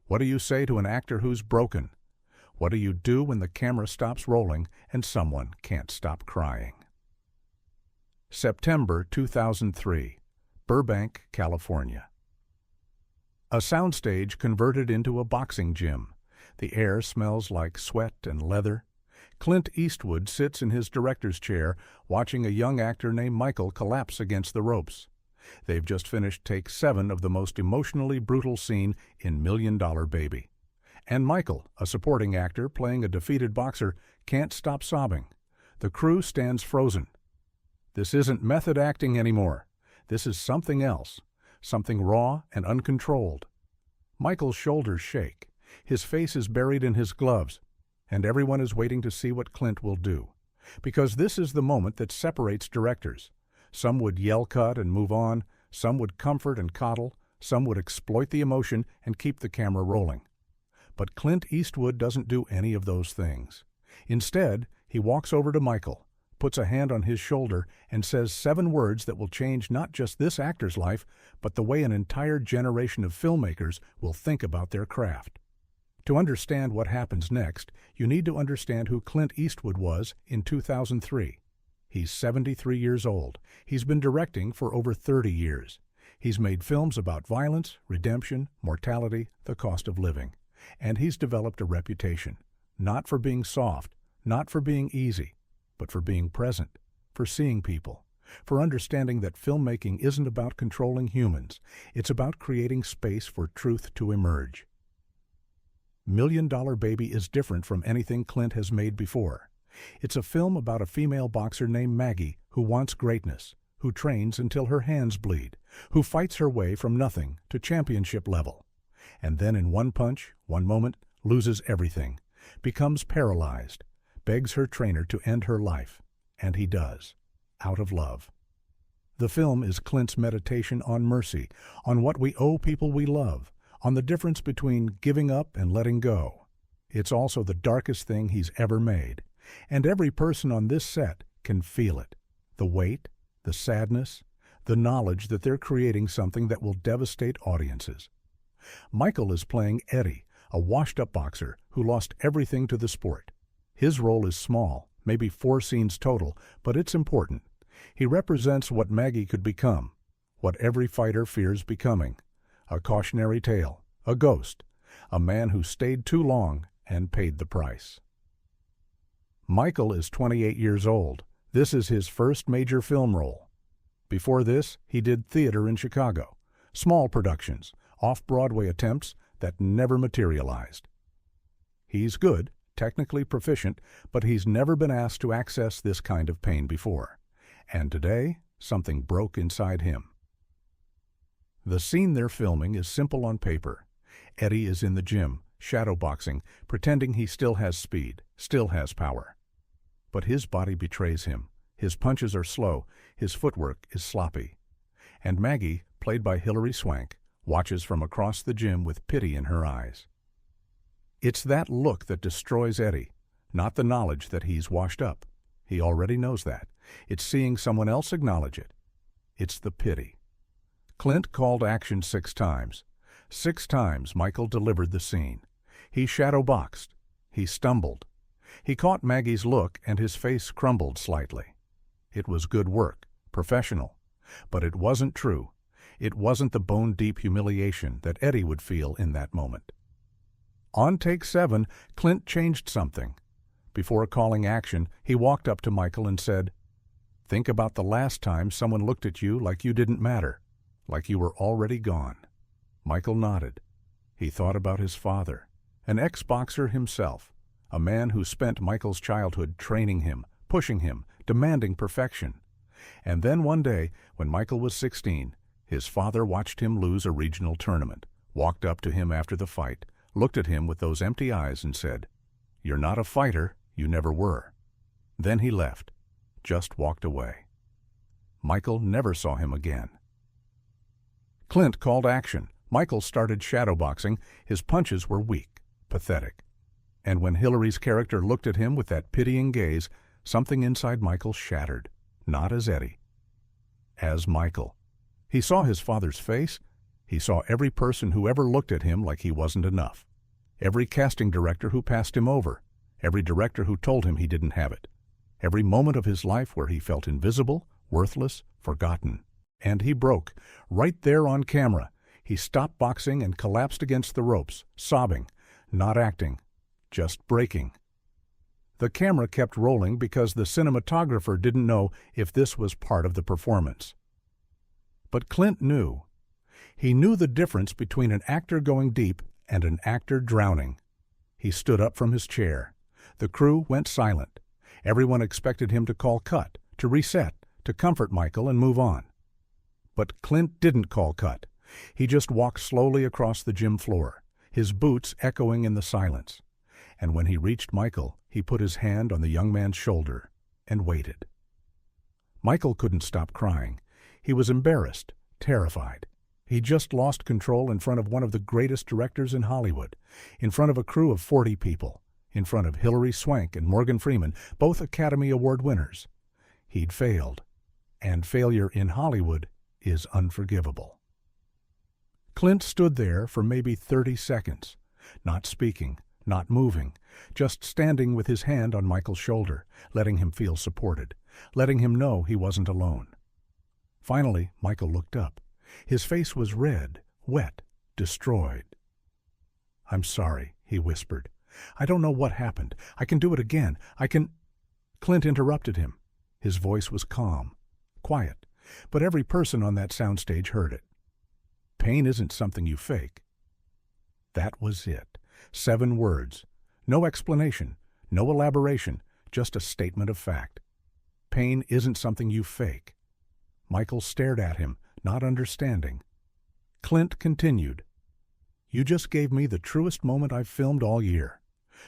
What do you say to an actor who's broken? What do you do when the camera stops rolling and someone can't stop crying? September 2003, Burbank, California. A soundstage converted into a boxing gym. The air smells like sweat and leather. Clint Eastwood sits in his director's chair watching a young actor named Michael collapse against the ropes. They've just finished take 7 of the most emotionally brutal scene in $1 Million Baby. And Michael, a supporting actor playing a defeated boxer, can't stop sobbing. The crew stands frozen. This isn't method acting anymore. This is something else, something raw and uncontrolled. Michael's shoulders shake. His face is buried in his gloves, and everyone is waiting to see what Clint will do. Because this is the moment that separates directors. Some would yell cut and move on, some would comfort and coddle, some would exploit the emotion and keep the camera rolling. But Clint Eastwood doesn't do any of those things. Instead, he walks over to Michael, puts a hand on his shoulder, and says 7 words that will change not just this actor's life, but the way an entire generation of filmmakers will think about their craft. To understand what happens next, you need to understand who Clint Eastwood was in 2003. He's 73 years old. He's been directing for over 30 years. He's made films about violence, redemption, mortality, the cost of living. And he's developed a reputation, not for being soft, not for being easy, but for being present, for seeing people, for understanding that filmmaking isn't about controlling humans. It's about creating space for truth to emerge. $1 Million Baby is different from anything Clint has made before. It's a film about a female boxer named Maggie who wants greatness, who trains until her hands bleed, who fights her way from nothing to championship level. And then in one punch, one moment, loses everything, becomes paralyzed, begs her trainer to end her life, and he does, out of love. The film is Clint's meditation on mercy, on what we owe people we love, on the difference between giving up and letting go. It's also the darkest thing he's ever made, and every person on this set can feel it, the weight, the sadness, the knowledge that they're creating something that will devastate audiences. Michael is playing Eddie, a washed-up boxer who lost everything to the sport. His role is small, maybe 4 scenes total, but it's important. He represents what Maggie could become, what every fighter fears becoming. A cautionary tale, a ghost, a man who stayed too long and paid the price. Michael is 28 years old. This is his first major film role. Before this, he did theater in Chicago, small productions, off-Broadway attempts that never materialized. He's good, technically proficient, but he's never been asked to access this kind of pain before. And today, something broke inside him. The scene they're filming is simple on paper. Eddie is in the gym, shadowboxing, pretending he still has speed, still has power. But his body betrays him. His punches are slow, his footwork is sloppy. And Maggie, played by Hilary Swank, watches from across the gym with pity in her eyes. It's that look that destroys Eddie, not the knowledge that he's washed up. He already knows that. It's seeing someone else acknowledge it. It's the pity. Clint called action 6 times. 6 times Michael delivered the scene. He shadowboxed. He stumbled. He caught Maggie's look and his face crumbled slightly. It was good work, professional. But it wasn't true. It wasn't the bone-deep humiliation that Eddie would feel in that moment. On take 7, Clint changed something. Before calling action, he walked up to Michael and said, "Think about the last time someone looked at you like you didn't matter, like you were already gone." Michael nodded. He thought about his father, an ex-boxer himself, a man who spent Michael's childhood training him, pushing him, demanding perfection. And then one day, when Michael was 16, his father watched him lose a regional tournament, walked up to him after the fight, looked at him with those empty eyes and said, "You're not a fighter, you never were." Then he left, just walked away. Michael never saw him again. Clint called action. Michael started shadowboxing. His punches were weak, pathetic. And when Hilary's character looked at him with that pitying gaze, something inside Michael shattered, not as Eddie, as Michael. He saw his father's face. He saw every person who ever looked at him like he wasn't enough. Every casting director who passed him over. Every director who told him he didn't have it. Every moment of his life where he felt invisible, worthless, forgotten. And he broke, right there on camera. He stopped boxing and collapsed against the ropes, sobbing, not acting, just breaking. The camera kept rolling because the cinematographer didn't know if this was part of the performance. But Clint knew. He knew the difference between an actor going deep and an actor drowning. He stood up from his chair. The crew went silent. Everyone expected him to call cut, to reset, to comfort Michael and move on. But Clint didn't call cut. He just walked slowly across the gym floor, his boots echoing in the silence. And when he reached Michael, he put his hand on the young man's shoulder and waited. Michael couldn't stop crying. He was embarrassed, terrified. He just lost control in front of one of the greatest directors in Hollywood, in front of a crew of 40 people, in front of Hilary Swank and Morgan Freeman, both Academy Award winners. He'd failed, and failure in Hollywood is unforgivable. Clint stood there for maybe 30 seconds, not speaking, not moving, just standing with his hand on Michael's shoulder, letting him feel supported, letting him know he wasn't alone. Finally, Michael looked up. His face was red, wet, destroyed. "I'm sorry," he whispered. "I don't know what happened. I can do it again. I can—" Clint interrupted him. His voice was calm, quiet, but every person on that soundstage heard it. "Pain isn't something you fake." That was it. 7 words. No explanation, no elaboration, just a statement of fact. Pain isn't something you fake. Michael stared at him, not understanding. Clint continued, "You just gave me the truest moment I've filmed all year.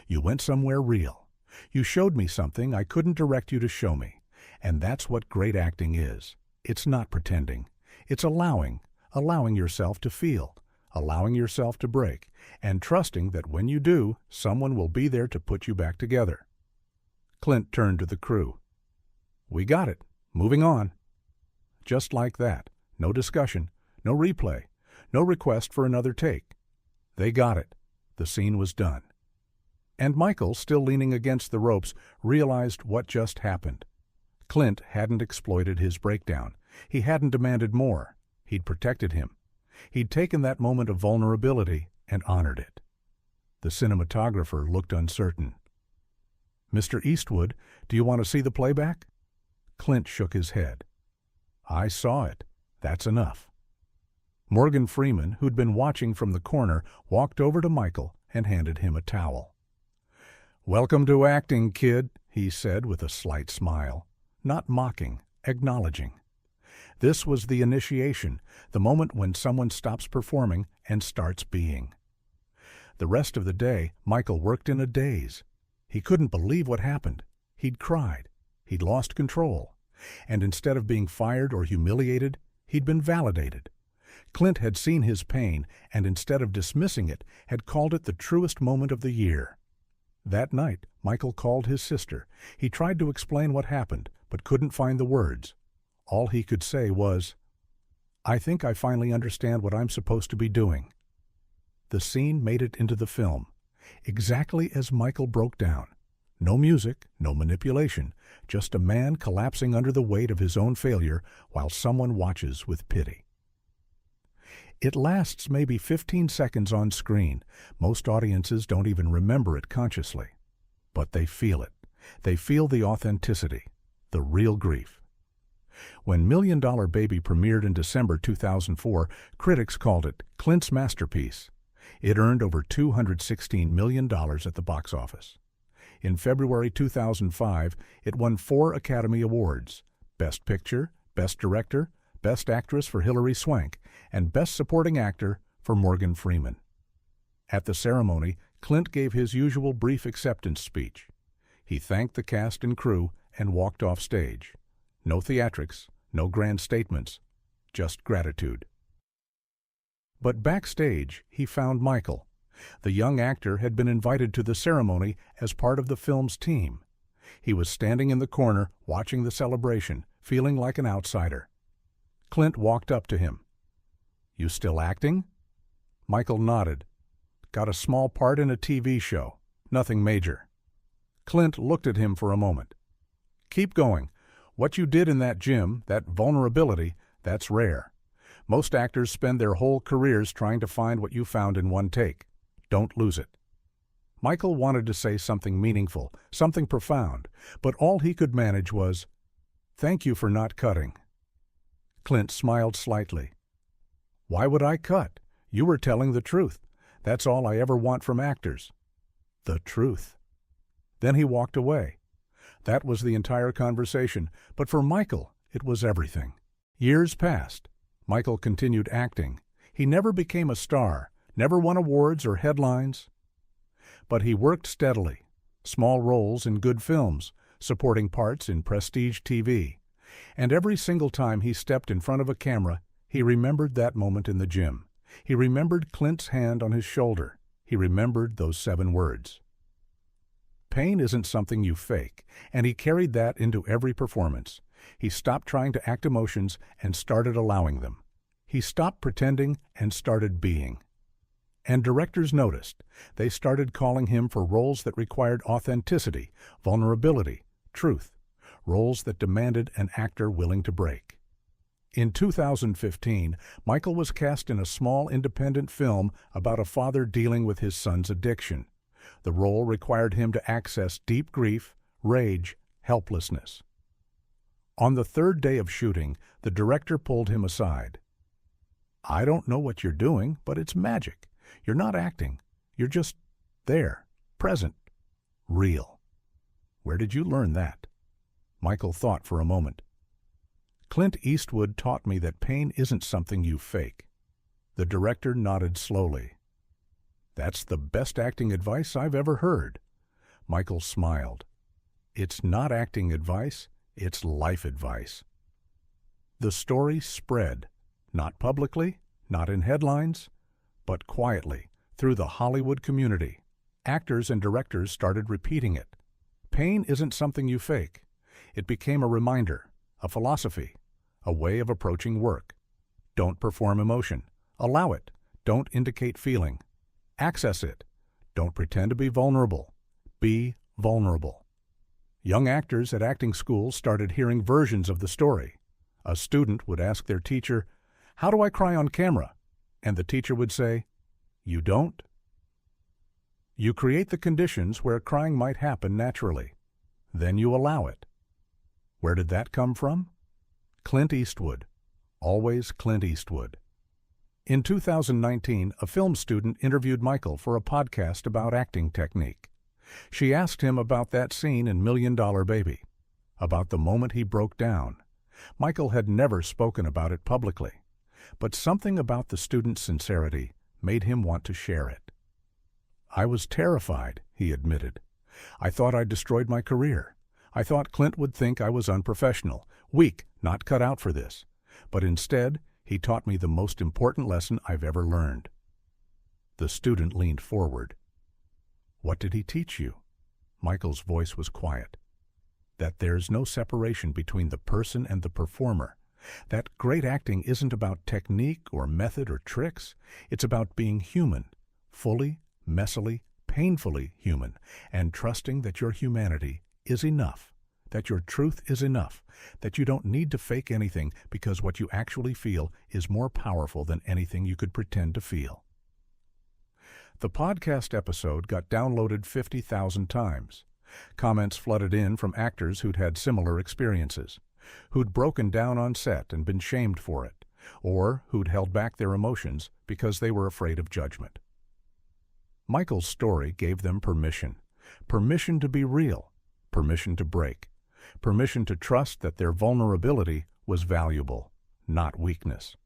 You went somewhere real. You showed me something I couldn't direct you to show me. And that's what great acting is. It's not pretending. It's allowing yourself to feel, allowing yourself to break, and trusting that when you do, someone will be there to put you back together." Clint turned to the crew. "We got it. Moving on." Just like that. No discussion, no replay, no request for another take. They got it. The scene was done. And Michael, still leaning against the ropes, realized what just happened. Clint hadn't exploited his breakdown. He hadn't demanded more. He'd protected him. He'd taken that moment of vulnerability and honored it. The cinematographer looked uncertain. "Mr. Eastwood, do you want to see the playback?" Clint shook his head. "I saw it. That's enough." Morgan Freeman, who'd been watching from the corner, walked over to Michael and handed him a towel. "Welcome to acting, kid," he said with a slight smile. Not mocking, acknowledging. This was the initiation, the moment when someone stops performing and starts being. The rest of the day, Michael worked in a daze. He couldn't believe what happened. He'd cried. He'd lost control. And instead of being fired or humiliated, he'd been validated. Clint had seen his pain, and instead of dismissing it, had called it the truest moment of the year. That night, Michael called his sister. He tried to explain what happened, but couldn't find the words. All he could say was, "I think I finally understand what I'm supposed to be doing." The scene made it into the film, exactly as Michael broke down. No music, no manipulation, just a man collapsing under the weight of his own failure while someone watches with pity. It lasts maybe 15 seconds on screen. Most audiences don't even remember it consciously. But they feel it. They feel the authenticity, the real grief. When $1 Million Baby premiered in December 2004, critics called it Clint's masterpiece. It earned over $216 million at the box office. In February 2005, it won 4 Academy Awards: Best Picture, Best Director, Best Actress for Hilary Swank, and Best Supporting Actor for Morgan Freeman. At the ceremony, Clint gave his usual brief acceptance speech. He thanked the cast and crew and walked off stage. No theatrics, no grand statements, just gratitude. But backstage, he found Michael. The young actor had been invited to the ceremony as part of the film's team. He was standing in the corner, watching the celebration, feeling like an outsider. Clint walked up to him. You still acting? Michael nodded. Got a small part in a TV show. Nothing major. Clint looked at him for a moment. Keep going. What you did in that gym, that vulnerability, that's rare. Most actors spend their whole careers trying to find what you found in one take. Don't lose it. Michael wanted to say something meaningful, something profound, but all he could manage was, "Thank you for not cutting." Clint smiled slightly. "Why would I cut? You were telling the truth. That's all I ever want from actors. The truth." Then he walked away. That was the entire conversation, but for Michael, it was everything. Years passed. Michael continued acting. He never became a star, never won awards or headlines. But he worked steadily. Small roles in good films, supporting parts in prestige TV. And every single time he stepped in front of a camera, he remembered that moment in the gym. He remembered Clint's hand on his shoulder. He remembered those 7 words. Pain isn't something you fake, and he carried that into every performance. He stopped trying to act emotions and started allowing them. He stopped pretending and started being. And directors noticed. They started calling him for roles that required authenticity, vulnerability, truth, roles that demanded an actor willing to break. In 2015, Michael was cast in a small independent film about a father dealing with his son's addiction. The role required him to access deep grief, rage, helplessness. On the 3rd day of shooting, the director pulled him aside. "I don't know what you're doing, but it's magic. You're not acting. You're just there, present, real. Where did you learn that?" Michael thought for a moment. "Clint Eastwood taught me that pain isn't something you fake." The director nodded slowly. "That's the best acting advice I've ever heard." Michael smiled. "It's not acting advice, it's life advice." The story spread, not publicly, not in headlines, but quietly, through the Hollywood community. Actors and directors started repeating it. Pain isn't something you fake. It became a reminder, a philosophy, a way of approaching work. Don't perform emotion. Allow it. Don't indicate feeling. Access it. Don't pretend to be vulnerable. Be vulnerable. Young actors at acting schools started hearing versions of the story. A student would ask their teacher, "How do I cry on camera?" And the teacher would say, "You don't." You create the conditions where crying might happen naturally. Then you allow it. Where did that come from? Clint Eastwood. Always Clint Eastwood. In 2019, a film student interviewed Michael for a podcast about acting technique. She asked him about that scene in $1 Million Baby, about the moment he broke down. Michael had never spoken about it publicly, but something about the student's sincerity made him want to share it. "I was terrified," he admitted. "I thought I'd destroyed my career. I thought Clint would think I was unprofessional, weak, not cut out for this. But instead, he taught me the most important lesson I've ever learned." The student leaned forward. "What did he teach you?" Michael's voice was quiet. "That there's no separation between the person and the performer. That great acting isn't about technique or method or tricks. It's about being human, fully, messily, painfully human, and trusting that your humanity is enough, that your truth is enough, that you don't need to fake anything because what you actually feel is more powerful than anything you could pretend to feel." The podcast episode got downloaded 50,000 times. Comments flooded in from actors who'd had similar experiences, who'd broken down on set and been shamed for it, or who'd held back their emotions because they were afraid of judgment. Michael's story gave them permission to be real, permission to break, permission to trust that their vulnerability was valuable, not weakness.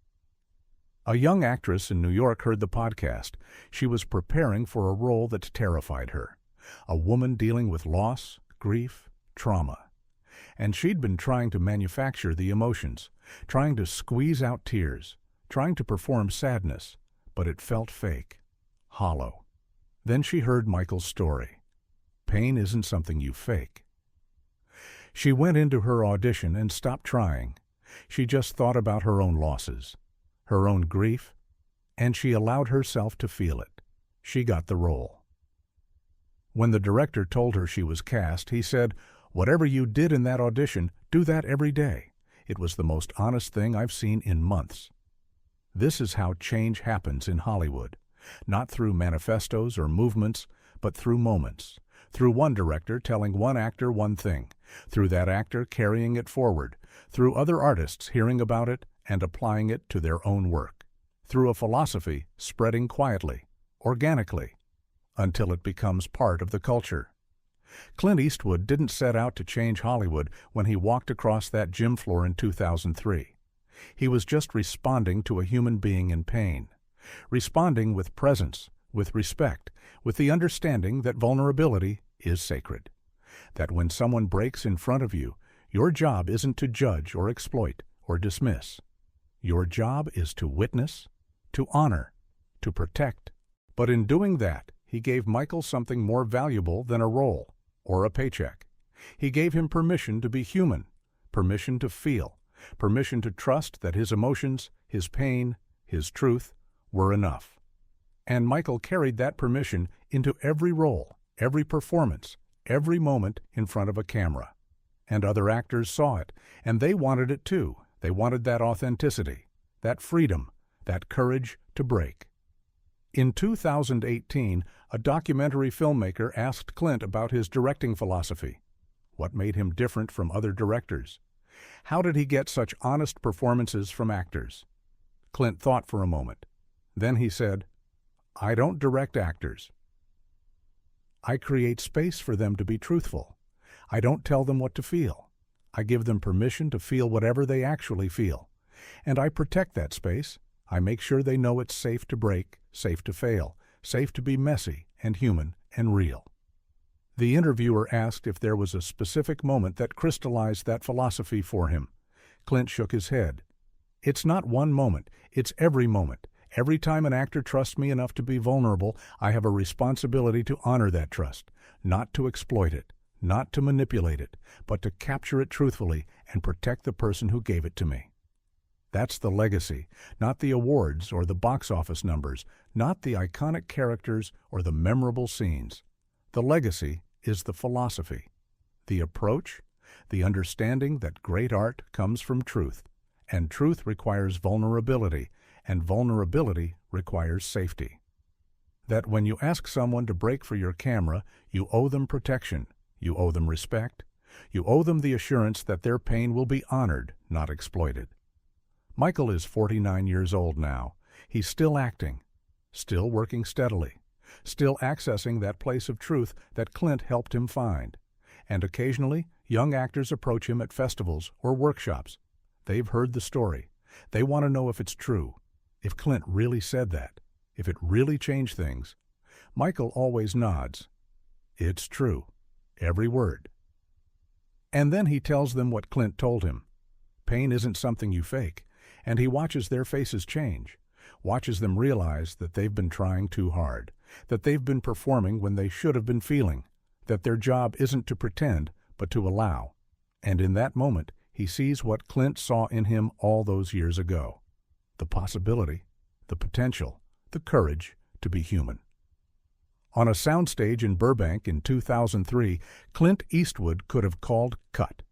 A young actress in New York heard the podcast. She was preparing for a role that terrified her, a woman dealing with loss, grief, trauma. And she'd been trying to manufacture the emotions, trying to squeeze out tears, trying to perform sadness, but it felt fake, hollow. Then she heard Michael's story. Pain isn't something you fake. She went into her audition and stopped trying. She just thought about her own losses, her own grief, And she allowed herself to feel it. She got the role. When the director told her she was cast, he said, "Whatever you did in that audition, do that every day. It was the most honest thing I've seen in months." This is how change happens in Hollywood. Not through manifestos or movements, but through moments. Through one director telling one actor one thing, through that actor carrying it forward, through other artists hearing about it and applying it to their own work, through a philosophy spreading quietly, organically, until it becomes part of the culture. Clint Eastwood didn't set out to change Hollywood when he walked across that gym floor in 2003. He was just responding to a human being in pain, responding with presence, with respect, with the understanding that vulnerability is sacred, that when someone breaks in front of you, your job isn't to judge or exploit or dismiss. Your job is to witness, to honor, to protect. But in doing that, he gave Michael something more valuable than a role or a paycheck. He gave him permission to be human, permission to feel, permission to trust that his emotions, his pain, his truth were enough. And Michael carried that permission into every role, every performance, every moment in front of a camera. And other actors saw it, and they wanted it too. They wanted that authenticity, that freedom, that courage to break. In 2018, a documentary filmmaker asked Clint about his directing philosophy. What made him different from other directors? How did he get such honest performances from actors? Clint thought for a moment. Then he said, "I don't direct actors. I create space for them to be truthful. I don't tell them what to feel. I give them permission to feel whatever they actually feel. And I protect that space. I make sure they know it's safe to break, safe to fail, safe to be messy and human and real." The interviewer asked if there was a specific moment that crystallized that philosophy for him. Clint shook his head. "It's not one moment. It's every moment. Every time an actor trusts me enough to be vulnerable, I have a responsibility to honor that trust, not to exploit it, not to manipulate it, but to capture it truthfully and protect the person who gave it to me." That's the legacy, not the awards or the box office numbers, not the iconic characters or the memorable scenes. The legacy is the philosophy, the approach, the understanding that great art comes from truth, and truth requires vulnerability, and vulnerability requires safety. That when you ask someone to break for your camera, you owe them protection, you owe them respect, you owe them the assurance that their pain will be honored, not exploited. Michael is 49 years old now. He's still acting, still working steadily, still accessing that place of truth that Clint helped him find. And occasionally, young actors approach him at festivals or workshops. They've heard the story. They want to know if it's true, if Clint really said that, if it really changed things. Michael always nods. It's true, every word. And then he tells them what Clint told him. Pain isn't something you fake, and he watches their faces change, watches them realize that they've been trying too hard, that they've been performing when they should have been feeling, that their job isn't to pretend, but to allow. And in that moment, he sees what Clint saw in him all those years ago. The possibility, the potential, the courage to be human. On a soundstage in Burbank in 2003, Clint Eastwood could have called cut,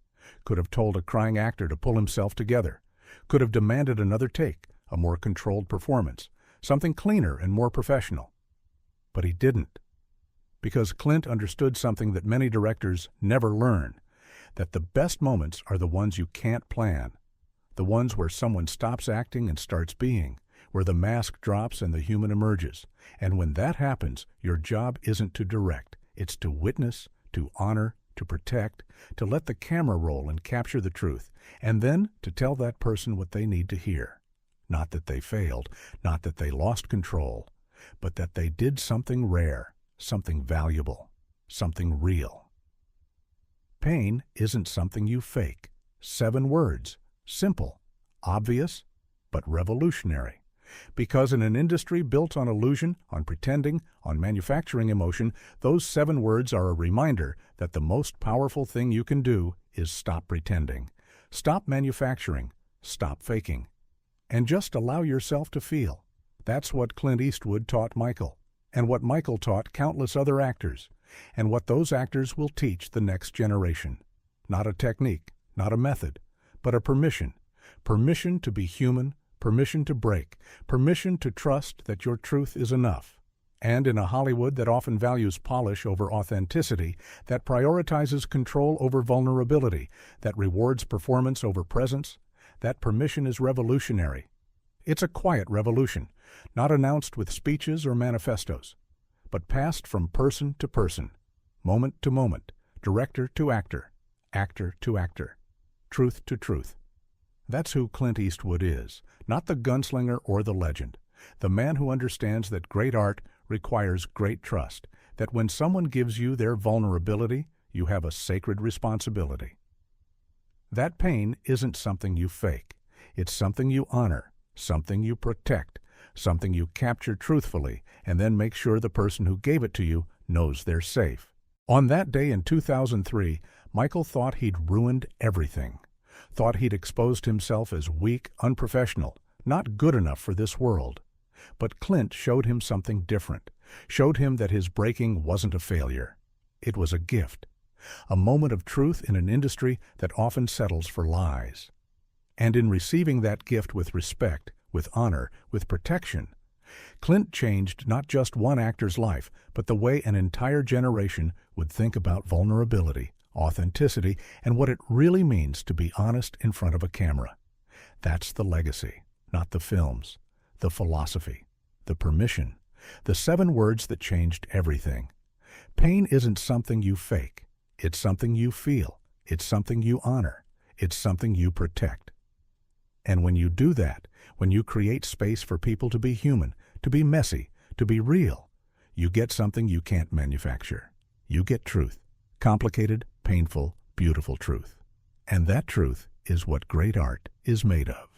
could have told a crying actor to pull himself together, could have demanded another take, a more controlled performance, something cleaner and more professional. But he didn't. Because Clint understood something that many directors never learn, that the best moments are the ones you can't plan, the ones where someone stops acting and starts being, where the mask drops and the human emerges. And when that happens, your job isn't to direct, it's to witness, to honor, to protect, to let the camera roll and capture the truth, and then to tell that person what they need to hear. Not that they failed, not that they lost control, but that they did something rare, something valuable, something real. Pain isn't something you fake. 7 words, simple, obvious, but revolutionary. Because in an industry built on illusion, on pretending, on manufacturing emotion, those 7 words are a reminder that the most powerful thing you can do is stop pretending, stop manufacturing, stop faking, and just allow yourself to feel, That's what Clint Eastwood taught Michael, and what Michael taught countless other actors, and what those actors will teach the next generation. Not a technique, not a method, but a permission. Permission to be human, permission to break, permission to trust that your truth is enough. And in a Hollywood that often values polish over authenticity, that prioritizes control over vulnerability, that rewards performance over presence, that permission is revolutionary. It's a quiet revolution, not announced with speeches or manifestos, but passed from person to person, moment to moment, director to actor, actor to actor, truth to truth. That's who Clint Eastwood is, not the gunslinger or the legend, the man who understands that great art requires great trust, that when someone gives you their vulnerability, you have a sacred responsibility. That pain isn't something you fake. It's something you honor, something you protect, something you capture truthfully, and then make sure the person who gave it to you knows they're safe. On that day in 2003, Michael thought he'd ruined everything, thought he'd exposed himself as weak, unprofessional, not good enough for this world. But Clint showed him something different, showed him that his breaking wasn't a failure. It was a gift, a moment of truth in an industry that often settles for lies. And in receiving that gift with respect, with honor, with protection, Clint changed not just one actor's life, but the way an entire generation would think about vulnerability, authenticity, and what it really means to be honest in front of a camera. That's the legacy, not the films, the philosophy, the permission, the 7 words that changed everything. Pain isn't something you fake. It's something you feel. It's something you honor. It's something you protect. And when you do that, when you create space for people to be human, to be messy, to be real, you get something you can't manufacture. You get truth. Complicated, painful, beautiful truth. And that truth is what great art is made of.